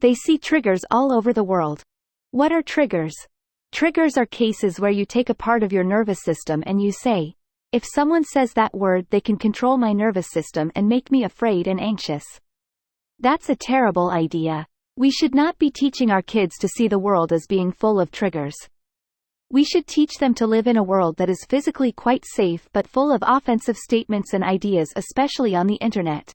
They see triggers all over the world. What are triggers? Triggers are cases where you take a part of your nervous system and you say, if someone says that word, they can control my nervous system and make me afraid and anxious. That's a terrible idea. We should not be teaching our kids to see the world as being full of triggers. We should teach them to live in a world that is physically quite safe but full of offensive statements and ideas, especially on the internet.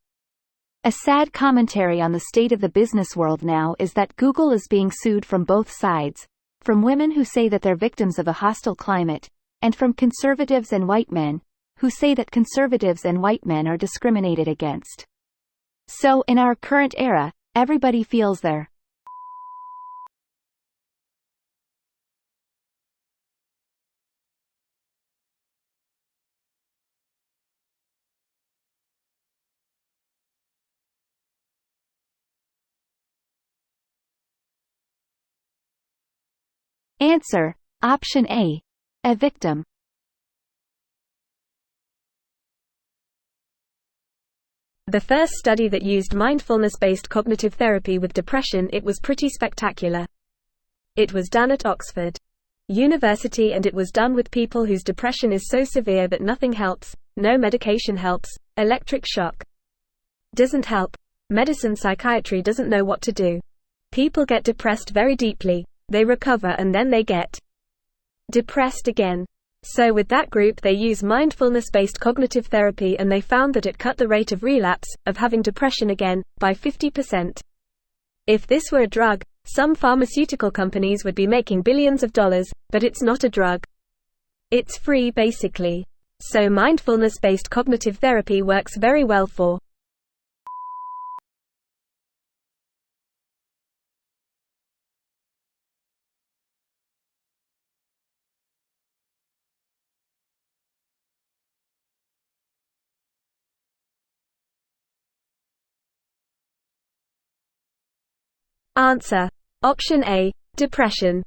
A sad commentary on the state of the business world now is that Google is being sued from both sides, from women who say that they're victims of a hostile climate, and from conservatives and white men, who say that conservatives and white men are discriminated against. So, in our current era, everybody feels their answer. Option A. A victim. The first study that used mindfulness-based cognitive therapy with depression, it was pretty spectacular. It was done at Oxford University, and it was done with people whose depression is so severe that nothing helps, no medication helps, electric shock doesn't help, medicine, psychiatry doesn't know what to do. People get depressed very deeply, they recover, and then they get depressed again. So with that group they use mindfulness-based cognitive therapy, and they found that it cut the rate of relapse, of having depression again, by 50%. If this were a drug, some pharmaceutical companies would be making billions of dollars, but it's not a drug. It's free basically. So mindfulness-based cognitive therapy works very well for answer. Option A. Depression.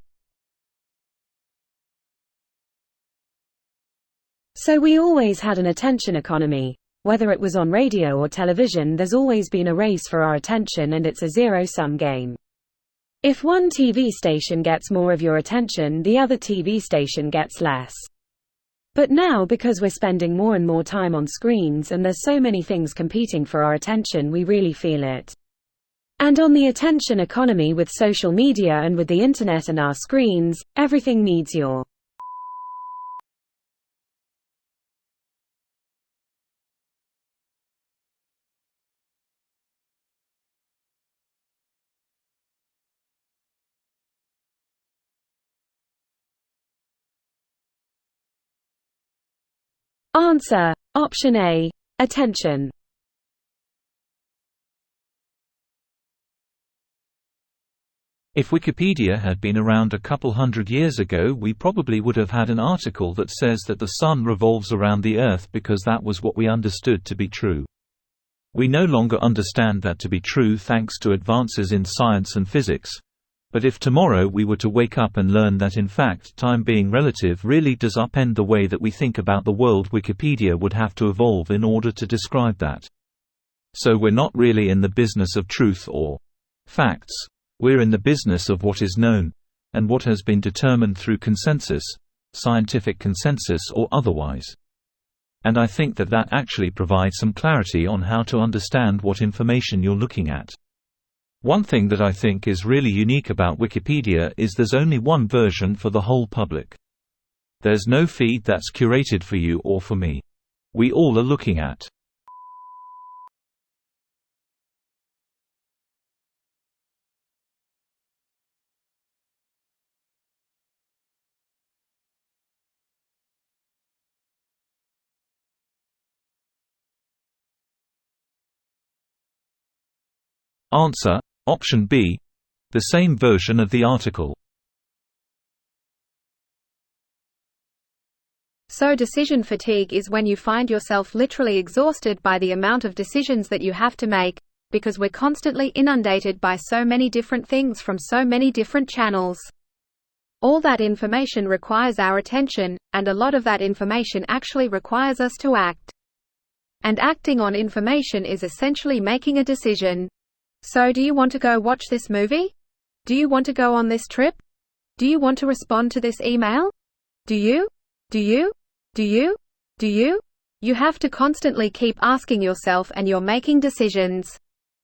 So we always had an attention economy. Whether it was on radio or television, there's always been a race for our attention, and it's a zero-sum game. If one TV station gets more of your attention, the other TV station gets less. But now, because we're spending more and more time on screens and there's so many things competing for our attention, we really feel it. And on the attention economy, with social media and with the internet and our screens, everything needs your answer. Option A. Attention. If Wikipedia had been around a couple hundred years ago, we probably would have had an article that says that the sun revolves around the Earth, because that was what we understood to be true. We no longer understand that to be true thanks to advances in science and physics. But if tomorrow we were to wake up and learn that in fact time being relative really does upend the way that we think about the world, Wikipedia would have to evolve in order to describe that. So we're not really in the business of truth or facts. We're in the business of what is known, and what has been determined through consensus, scientific consensus or otherwise. And I think that that actually provides some clarity on how to understand what information you're looking at. One thing that I think is really unique about Wikipedia is there's only one version for the whole public. There's no feed that's curated for you or for me. We all are looking at answer. Option B. The same version of the article. So decision fatigue is when you find yourself literally exhausted by the amount of decisions that you have to make, because we're constantly inundated by so many different things from so many different channels. All that information requires our attention, and a lot of that information actually requires us to act. And acting on information is essentially making a decision. So do you want to go watch this movie? Do you want to go on this trip? Do you want to respond to this email? Do you? Do you? Do you? Do you? You have to constantly keep asking yourself, and you're making decisions.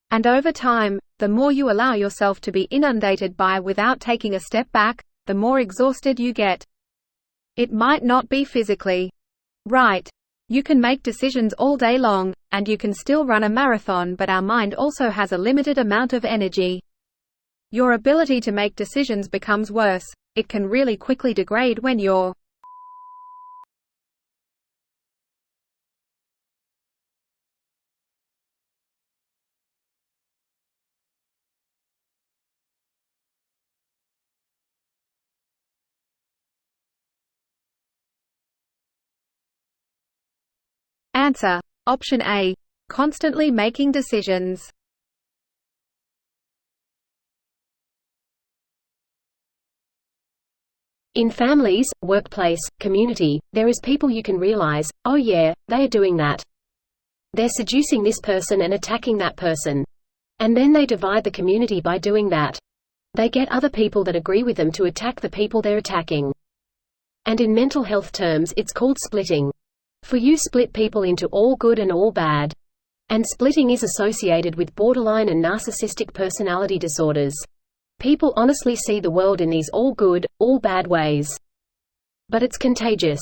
And over time, the more you allow yourself to be inundated by without taking a step back, the more exhausted you get. It might not be physically right. You can make decisions all day long, and you can still run a marathon, but our mind also has a limited amount of energy. Your ability to make decisions becomes worse. It can really quickly degrade when you're Answer. Option A. Constantly making decisions. In families, workplace, community, there is people you can realize, oh yeah, they are doing that. They're seducing this person and attacking that person. And then they divide the community by doing that. They get other people that agree with them to attack the people they're attacking. And in mental health terms, it's called splitting. For you split people into all good and all bad. And splitting is associated with borderline and narcissistic personality disorders. People honestly see the world in these all good, all bad ways. But it's contagious.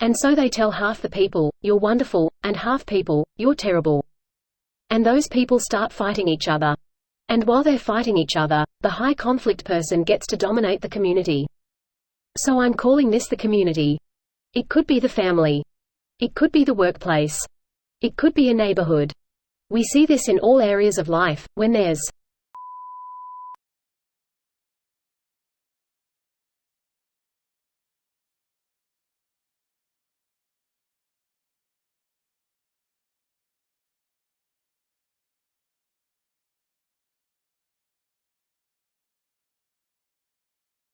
And so they tell half the people, you're wonderful, and half people, you're terrible. And those people start fighting each other. And while they're fighting each other, the high conflict person gets to dominate the community. So I'm calling this the community. It could be the family. It could be the workplace. It could be a neighborhood. We see this in all areas of life, when there's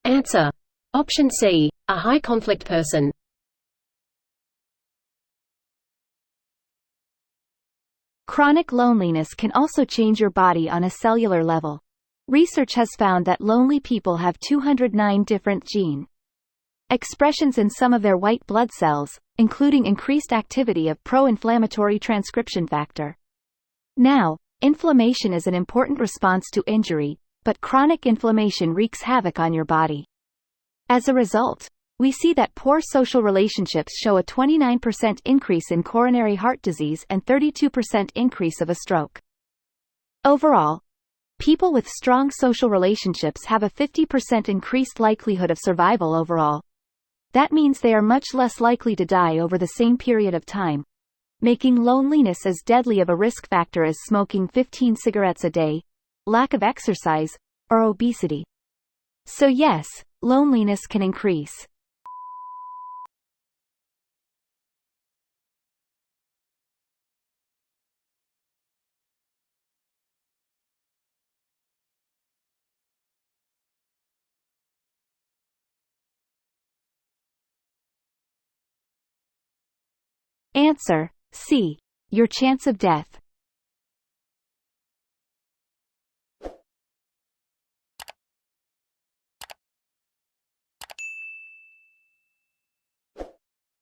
Answer. Option C. A high conflict person. Chronic loneliness can also change your body on a cellular level. Research has found that lonely people have 209 different gene expressions in some of their white blood cells, including increased activity of pro-inflammatory transcription factor. Now, inflammation is an important response to injury, but chronic inflammation wreaks havoc on your body. As a result, we see that poor social relationships show a 29% increase in coronary heart disease and 32% increase of a stroke. Overall, people with strong social relationships have a 50% increased likelihood of survival overall. That means they are much less likely to die over the same period of time, making loneliness as deadly of a risk factor as smoking 15 cigarettes a day, lack of exercise, or obesity. So yes, loneliness can increase. Answer. C. Your chance of death.